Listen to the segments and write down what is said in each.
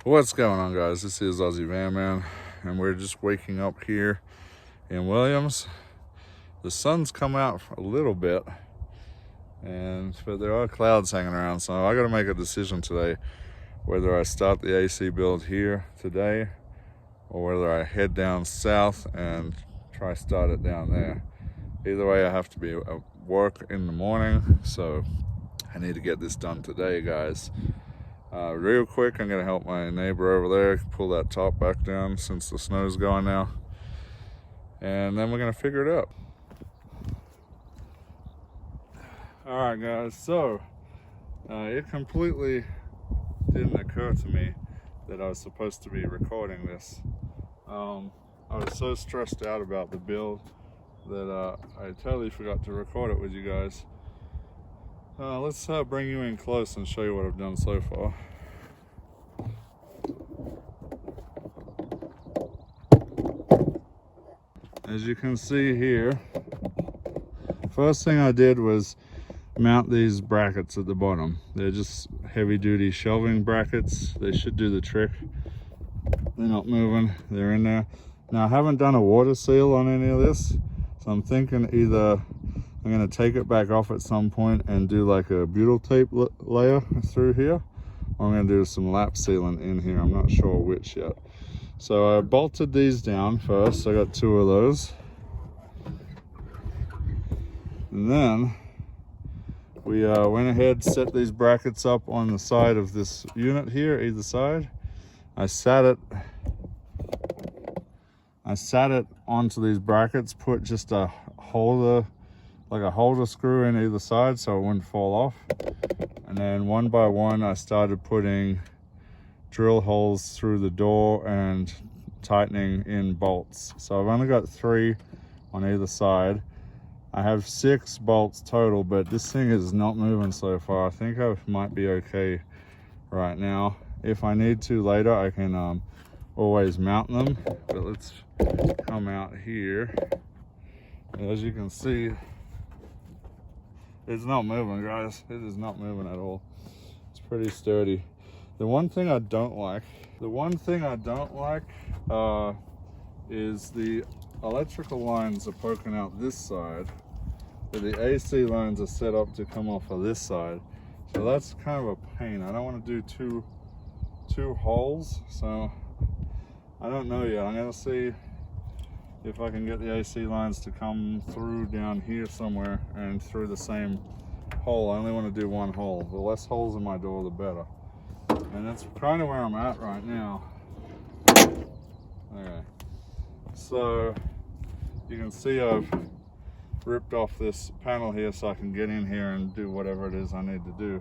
What's going on, guys? This is Aussie Van Man, and we're just waking up here in Williams. The sun's come out a little bit, but there are clouds hanging around, so I got to make a decision today whether I start the AC build here today or whether I head down south and try start it down there. Either way, I have to be at work in the morning, so I need to get this done today, guys. Real quick, I'm gonna help my neighbor over there pull that top back down since the snow's gone now, and then we're gonna figure it out. All right, guys, so it completely didn't occur to me that I was supposed to be recording this. I was so stressed out about the build that I totally forgot to record it with you guys. Let's bring you in close and show you what I've done so far. As you can see here, first thing I did was mount these brackets at the bottom. They're just heavy duty shelving brackets. They should do the trick. They're not moving, they're in there. Now I haven't done a water seal on any of this, so I'm thinking either I'm gonna take it back off at some point and do like a butyl tape layer through here, or I'm gonna do some lap sealant in here. I'm not sure which yet. So I bolted these down first. I got 2 of those. And then we went ahead, set these brackets up on the side of this unit here, either side. I sat it onto these brackets, put just a holder, like a holder screw in either side so it wouldn't fall off. And then one by one I started putting drill holes through the door and tightening in bolts. So I've only got 3 on either side. I have 6 bolts total, but this thing is not moving so far. I think I might be okay right now. If I need to later, I can always mount them. But let's come out here. As you can see, it's not moving, guys. It is not moving at all. It's pretty sturdy. The one thing I don't like is the electrical lines are poking out this side, but the AC lines are set up to come off of this side. So that's kind of a pain. I don't want to do two holes, so I don't know yet. I'm gonna see if I can get the AC lines to come through down here somewhere and through the same hole. I only want to do 1 hole. The less holes in my door, the better. And that's kind of where I'm at right now. Okay, so you can see I've ripped off this panel here so I can get in here and do whatever it is I need to do.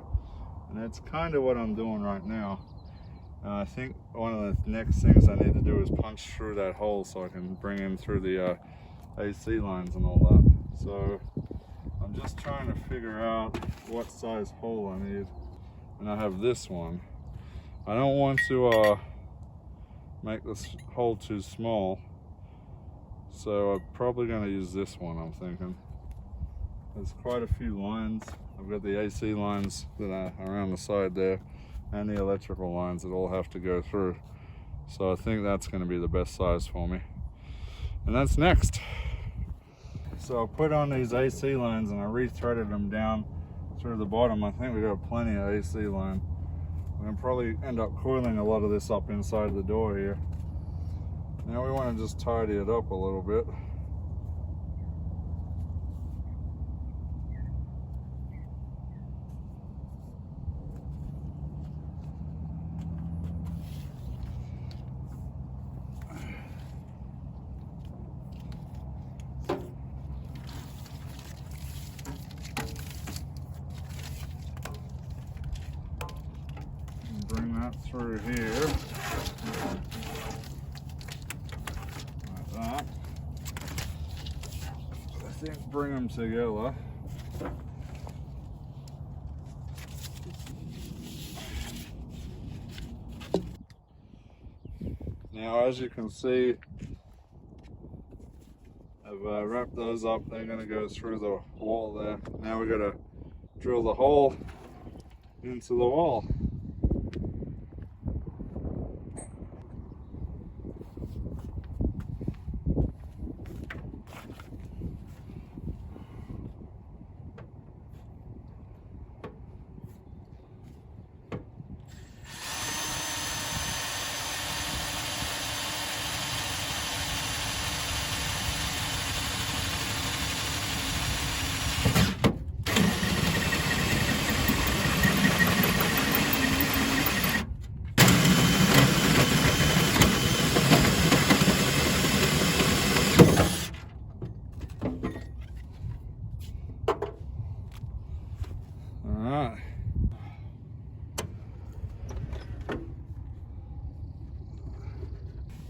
And that's kind of what I'm doing right now. I think one of the next things I need to do is punch through that hole so I can bring in through the AC lines and all that. So I'm just trying to figure out what size hole I need. And I have this one. I don't want to make this hole too small, so I'm probably going to use this one, I'm thinking. There's quite a few lines. I've got the AC lines that are around the side there, and the electrical lines that all have to go through. So I think that's going to be the best size for me. And that's next. So I put on these AC lines and I re-threaded them down through the bottom. I think we got plenty of AC line. I'm gonna probably end up coiling a lot of this up inside the door here. Now we want to just tidy it up a little bit. Bring that through here, like that. I think bring them together. Now, as you can see, I've wrapped those up. They're going to go through the wall there. Now we've got to drill the hole into the wall.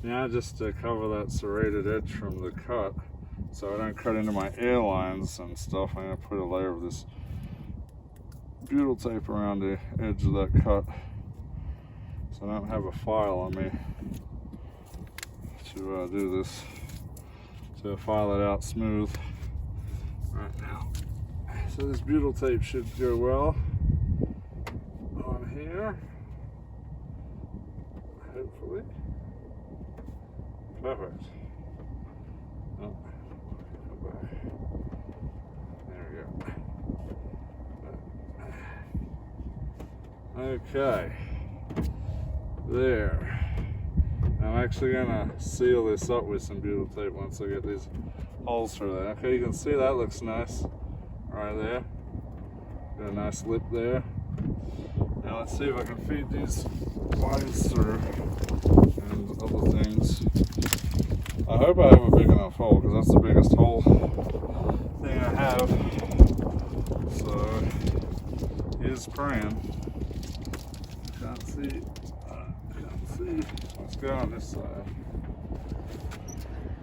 Now just to cover that serrated edge from the cut, so I don't cut into my air lines and stuff, I'm going to put a layer of this butyl tape around the edge of that cut, so I don't have a file on me to do this, to file it out smooth right now. So this butyl tape should go well on here, hopefully. Perfect. Oh, go back. There we go. Okay. There. I'm actually gonna seal this up with some butyl tape once I get these holes through there. Okay, you can see that looks nice right there. Got a nice lip there. Now let's see if I can feed these lines through and other things. I hope I have a big enough hole, because that's the biggest hole thing I have. So here's praying. Can't see. Let's go on this side.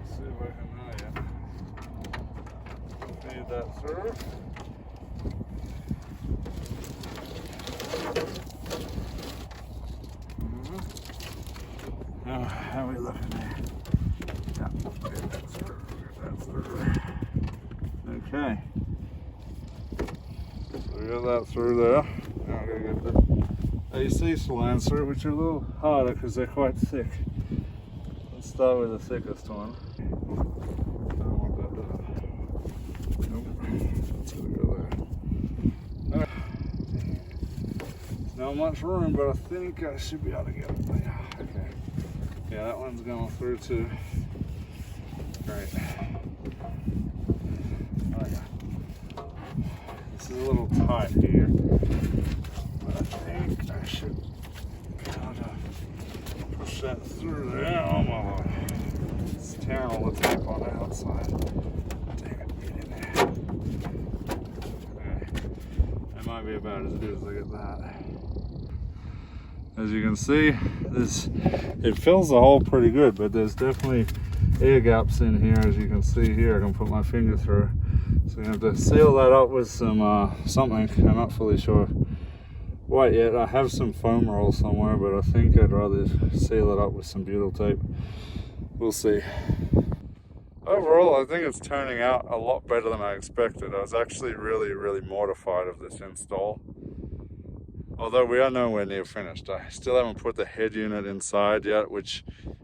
See if I can feed that through. Oh, how are we looking there? Yeah, get that through. Okay. So we got that through there. Now we're going to get the AC slants through, which are a little harder because they're quite thick. Let's start with the thickest one. I don't want that there. Nope. That's going to go there. There's not much room, but I think I should be able to get it there. Okay. Yeah, that one's going through too. Great. Oh, yeah. This is a little tight here, but I think I should be able to push that through there. Oh my Lord. It's tearing all the tape on the outside. Dang it, get in there. Okay. That might be about as good as I get that. As you can see, it fills the hole pretty good, but there's definitely air gaps in here. As you can see here, I can put my finger through. So you have to seal that up with some something. I'm not fully sure what yet. I have some foam roll somewhere, but I think I'd rather seal it up with some butyl tape. We'll see. Overall, I think it's turning out a lot better than I expected. I was actually really mortified of this install. Although we are nowhere near finished. I still haven't put the head unit inside yet, which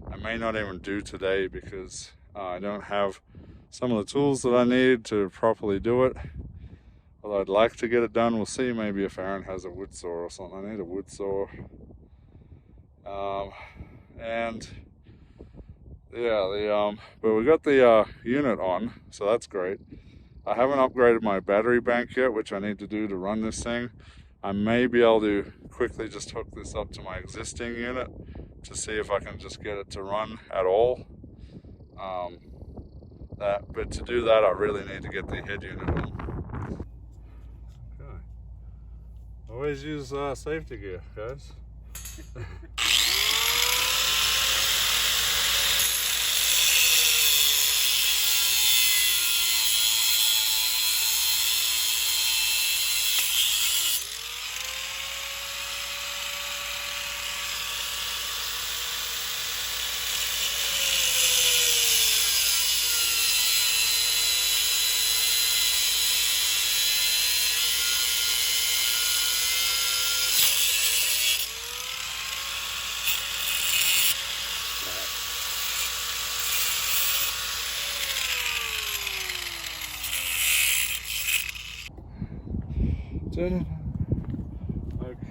I may not even do today because I don't have some of the tools that I need to properly do it. Although I'd like to get it done. We'll see maybe if Aaron has a wood saw or something. I need a wood saw. And yeah, but we got the unit on, so that's great. I haven't upgraded my battery bank yet, which I need to do to run this thing. I may be able to quickly just hook this up to my existing unit to see if I can just get it to run at all. But to do that, I really need to get the head unit on. Okay. Always use safety gear, guys.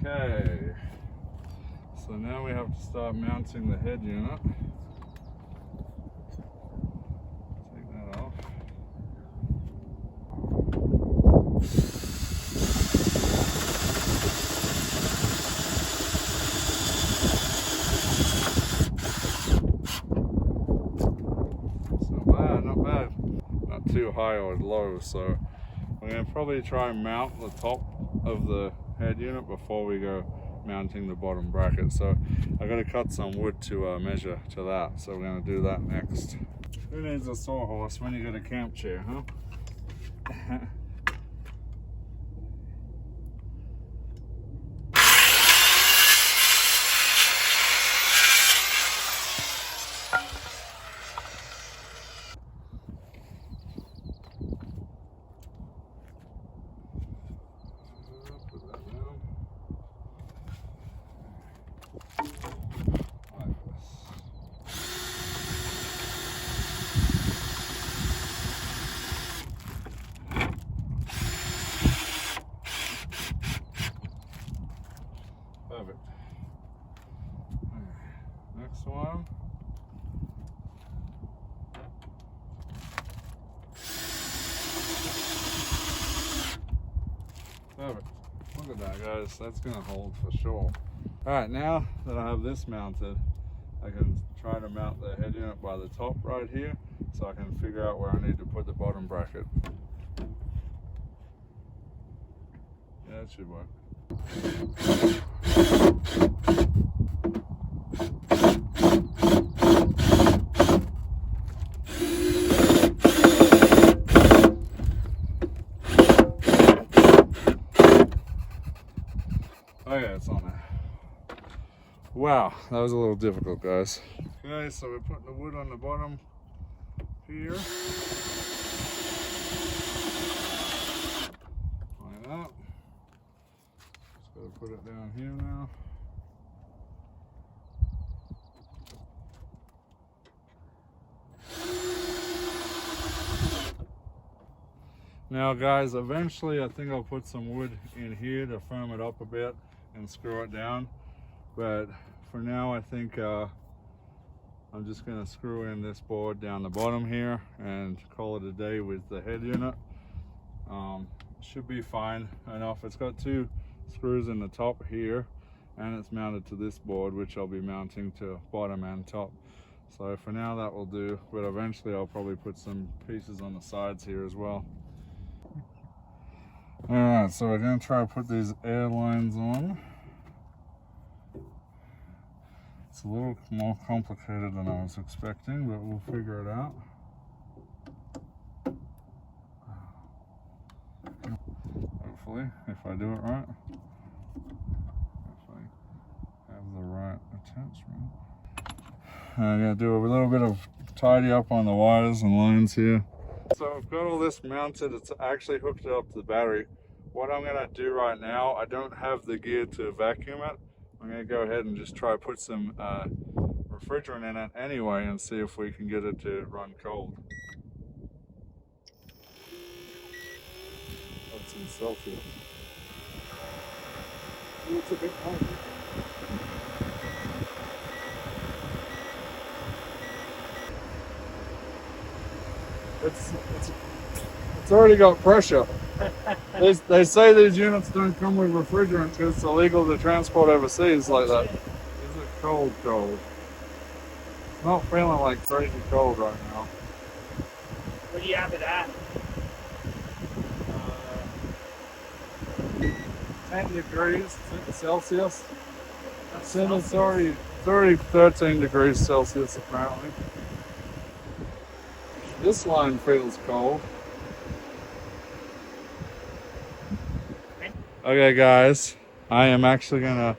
Okay, so now we have to start mounting the head unit. Take that off. It's not bad, not too high or low, so we're going to probably try and mount the top of the head unit before we go mounting the bottom bracket. So I got to cut some wood to measure to that, so we're going to do that next. Who needs a sawhorse when you got a camp chair, huh? Perfect. Next one. Perfect. Look at that, guys. That's gonna hold for sure. All right, now that I have this mounted, I can try to mount the head unit by the top right here, so I can figure out where I need to put the bottom bracket. Yeah, it should work. Oh yeah, it's on there. Wow, that was a little difficult, guys. Okay, so we're putting the wood on the bottom here. Line up. Just gotta put it down here now. Now guys, eventually I think I'll put some wood in here to firm it up a bit and screw it down. But for now I think I'm just going to screw in this board down the bottom here and call it a day with the head unit. Should be fine enough. It's got 2 screws in the top here and it's mounted to this board, which I'll be mounting to bottom and top. So for now that will do, but eventually I'll probably put some pieces on the sides here as well. Alright, so we're going to try to put these air lines on. It's a little more complicated than I was expecting, but we'll figure it out. Hopefully, if I do it right. If I have the right attachment. I'm going to do a little bit of tidy up on the wires and lines here. So I've got all this mounted. It's actually hooked up to the battery. What I'm going to do right now, I don't have the gear to vacuum it. I'm going to go ahead and just try to put some refrigerant in it anyway and see if we can get it to run cold. That's in Celsius. It's a bit cold. It's already got pressure. They say these units don't come with refrigerant because it's illegal to transport overseas like that. Is it cold? It's not feeling like crazy cold right now. What do you have it at? 10 degrees Celsius. It's already 13 degrees Celsius apparently. This line feels cold. Okay guys, I am actually gonna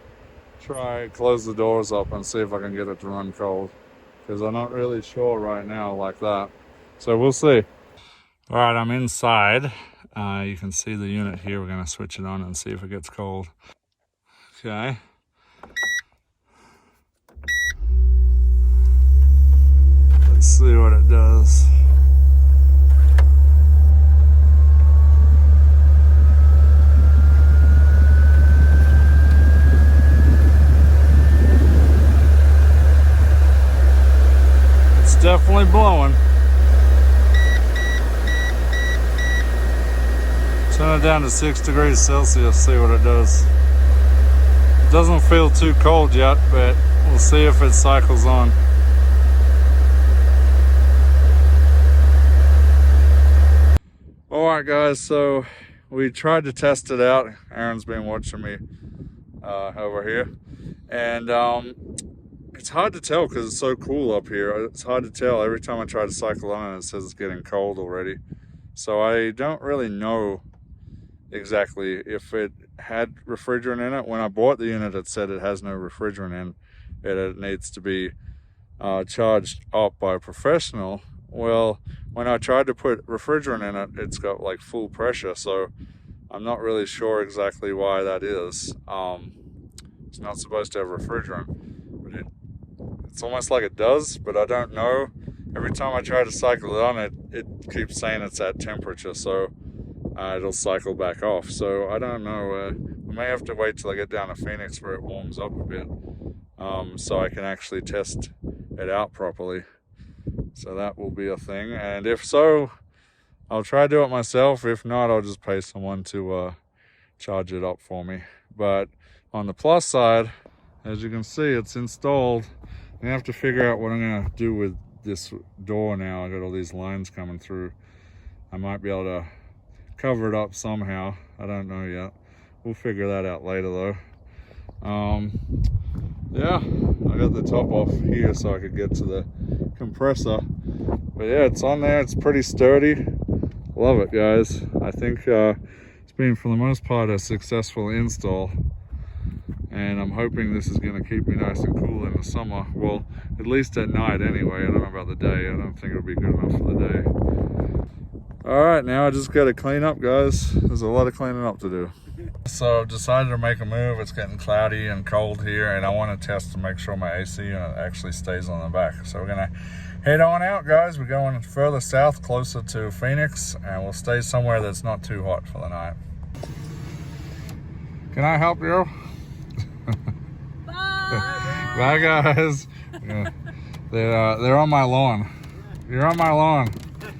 try close the doors up and see if I can get it to run cold, because I'm not really sure right now like that. So we'll see. All right, I'm inside. You can see the unit here. We're gonna switch it on and see if it gets cold. Okay. Let's see what it does. Definitely blowing. Turn it down to 6 degrees Celsius, see what it does. It doesn't feel too cold yet, but we'll see if it cycles on. Alright guys, so we tried to test it out. Aaron's been watching me over here. And it's hard to tell because it's so cool up here. It's hard to tell. Every time I try to cycle on it, it says it's getting cold already. So I don't really know exactly if it had refrigerant in it. When I bought the unit, it said it has no refrigerant in it. It needs to be charged up by a professional. Well, when I tried to put refrigerant in it, it's got like full pressure, so I'm not really sure exactly why that is. It's not supposed to have refrigerant, but it's almost like it does, but I don't know. Every time I try to cycle it on, it keeps saying it's at temperature, so it'll cycle back off. So I don't know. We may have to wait till I get down to Phoenix where it warms up a bit, so I can actually test it out properly. So that will be a thing, and if so, I'll try to do it myself. If not, I'll just pay someone to charge it up for me. But on the plus side, as you can see, it's installed. I have to figure out what I'm gonna do with this door now. I got all these lines coming through. I might be able to cover it up somehow. I don't know yet. We'll figure that out later though. Yeah, I got the top off here so I could get to the compressor. But yeah, it's on there. It's pretty sturdy. Love it, guys. I think it's been, for the most part, a successful install. And I'm hoping this is going to keep me nice and cool in the summer. Well, at least at night anyway. I don't know about the day. I don't think it'll be good enough for the day. Alright, now I just got to clean up, guys. There's a lot of cleaning up to do. So I've decided to make a move. It's getting cloudy and cold here, and I want to test to make sure my AC unit actually stays on the back. So we're going to head on out, guys. We're going further south, closer to Phoenix, and we'll stay somewhere that's not too hot for the night. Can I help you? Bye. Bye, guys. Yeah. They're on my lawn. You're on my lawn.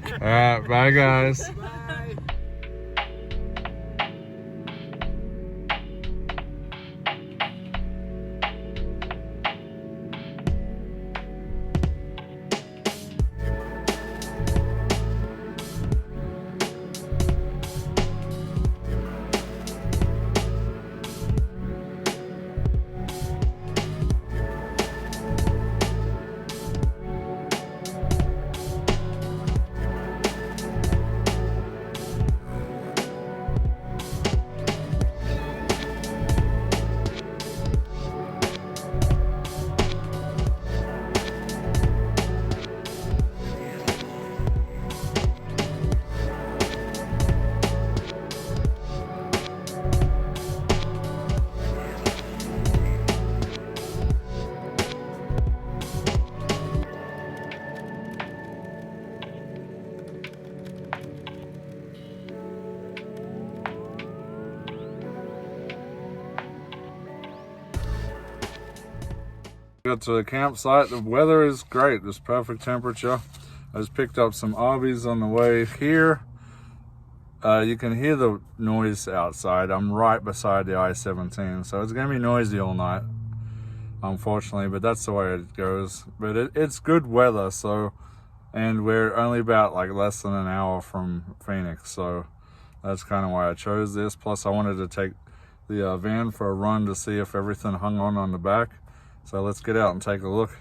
All right, bye, guys. Bye. Got to the campsite. The weather is great. It's perfect temperature. I just picked up some Arby's on the way here. You can hear the noise outside. I'm right beside the I-17, so it's gonna be noisy all night, unfortunately, but that's the way it goes. But it's good weather, so, and we're only about like less than an hour from Phoenix, so that's kind of why I chose this. Plus I wanted to take the van for a run to see if everything hung on the back. So let's get out and take a look.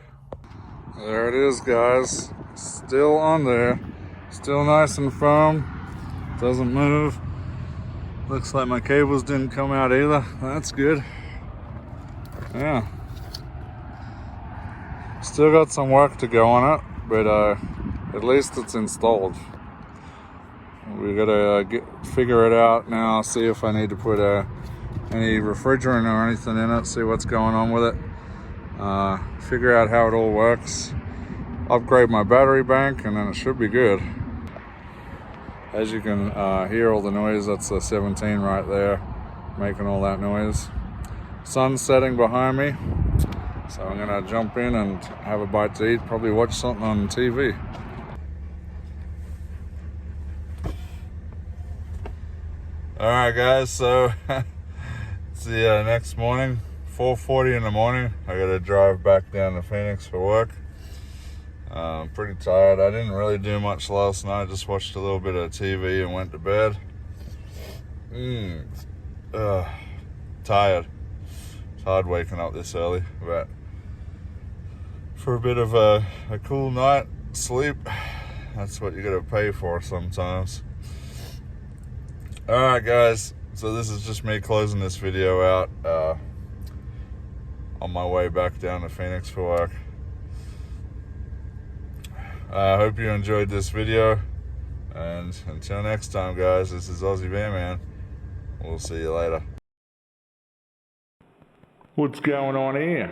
There it is, guys. Still on there. Still nice and firm. Doesn't move. Looks like my cables didn't come out either. That's good. Yeah. Still got some work to go on it, but at least it's installed. We gotta figure it out now, see if I need to put any refrigerant or anything in it, see what's going on with it. Figure out how it all works, upgrade my battery bank, and then it should be good. As you can hear all the noise, that's the 17 right there making all that noise. Sun's setting behind me, so I'm gonna jump in and have a bite to eat, probably watch something on TV. Alright guys, so it's the next morning, 4:40 in the morning. I gotta drive back down to Phoenix for work. I'm pretty tired. I didn't really do much last night. Just watched a little bit of TV and went to bed. Tired. It's hard waking up this early, but for a bit of a cool night sleep, that's what you gotta pay for sometimes. Alright guys, so this is just me closing this video out on my way back down to Phoenix for work. I hope you enjoyed this video, and until next time guys, this is Aussie Van Man. We'll see you later. What's going on here?